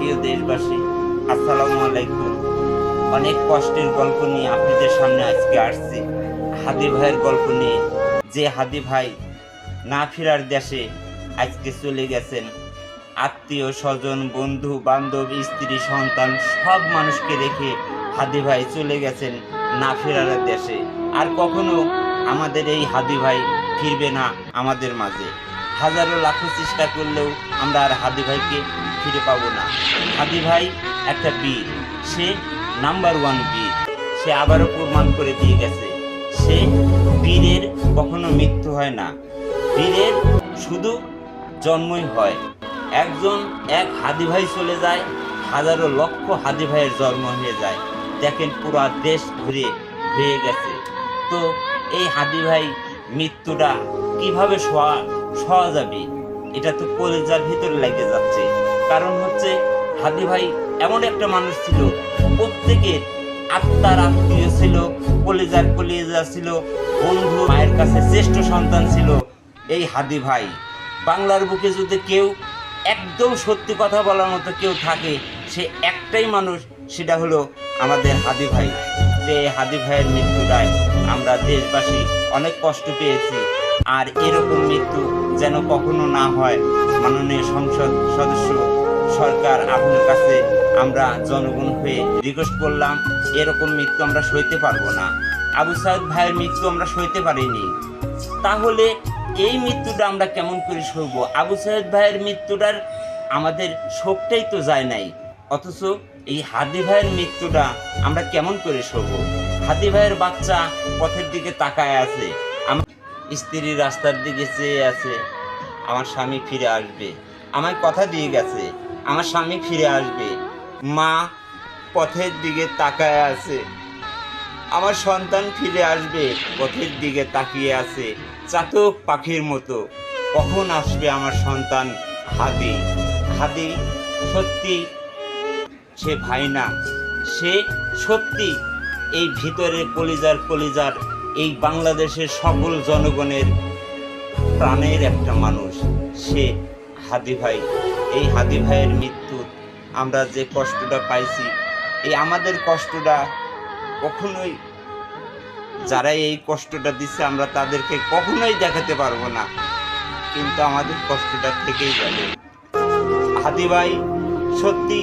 প্রিয় দেশবাসী, আসসালামু আলাইকুম। অনেক কষ্টের গল্প নিয়ে আপনাদের সামনে আজকে আসছি। হাদি ভাইয়ের গল্প নিয়ে, যে হাদি ভাই না ফেরার দেশে আজকে চলে গেছেন। আত্মীয় স্বজন, বন্ধু বান্ধব, স্ত্রী সন্তান সব মানুষকে রেখে হাদি ভাই চলে গেছেন না ফেরার দেশে। আর কখনো আমাদের এই হাদি ভাই ফিরবে না আমাদের মাঝে। হাজারো লাখো চেষ্টা করলেও আমরা আর হাদি ভাইকে ফিরে পাবো না। হাদি ভাই একটা বীর, সে নাম্বার ওয়ান বীর। সে আবারও প্রমাণ করে দিয়ে গেছে, সে বীরের কখনো মৃত্যু হয় না, বীরের শুধু জন্মই হয়। এক হাদি ভাই চলে যায়, হাজারো লক্ষ হাদি ভাইয়ের জন্ম হয়ে যায়। দেখেন পুরো দেশ ঘুরে হয়ে গেছে। তো এই হাদি ভাই মৃত্যুটা কিভাবে সওয়া যাবে, এটা তো কলেজার ভিতরে লেগে যাচ্ছে। কারণ হচ্ছে হাদি ভাই এমন একটা মানুষ ছিল, প্রত্যেকের আত্মার আত্মীয় ছিল, কলেজা ছিল, বন্ধু, মায়ের কাছে শ্রেষ্ঠ সন্তান ছিল এই হাদি ভাই। বাংলার বুকে যদি কেউ একদম সত্যি কথা বলার মতো কেউ থাকে, সে একটাই মানুষ, সেটা হলো আমাদের হাদি ভাই। তো এই হাদি ভাইয়ের মৃত্যুটায় আমরা দেশবাসী অনেক কষ্ট পেয়েছি। আর এরকম মৃত্যু যেন কখনো না হয়। মাননীয় সংসদ সদস্য, সরকার, আপনার কাছে আমরা জনগণ হয়ে রিকোয়েস্ট করলাম, এরকম মৃত্যু আমরা সইতে পারবো না। আবু সাইদ ভাইয়ের মৃত্যু আমরা সইতে পারিনি, তাহলে এই মৃত্যুটা আমরা কেমন করে সইব? আবু সাইদ ভাইয়ের মৃত্যুটার আমাদের শোকটাই তো যায় নাই, অথচ এই হাদি ভাইয়ের মৃত্যুটা আমরা কেমন করে সইব? হাদি ভাইয়ের বাচ্চা পথের দিকে তাকায় আছে, আমার স্ত্রী রাস্তার দিকে চেয়ে আছে, আমার স্বামী ফিরে আসবে, আমায় কথা দিয়ে গেছে আমার স্বামী ফিরে আসবে। মা পথের দিকে তাকায় আছে, আমার সন্তান ফিরে আসবে, পথের দিকে তাকিয়ে আছে চাতক পাখির মতো, কখন আসবে আমার সন্তান হাদি। হাদি সত্যি সে ভাই না, সে সত্যি এই ভিতরে কলিজার এই বাংলাদেশের সকল জনগণের প্রাণের একটা মানুষ, সে হাদি ভাই। এই হাদি ভাইয়ের মৃত্যু আমরা যে কষ্টটা পাইছি, এই আমাদের কষ্টটা কখনোই, যারা এই কষ্টটা দিচ্ছে আমরা তাদেরকে কখনোই দেখাতে পারবো না, কিন্তু আমাদের কষ্টটা থেকেই যাবে। হাদি ভাই সত্যি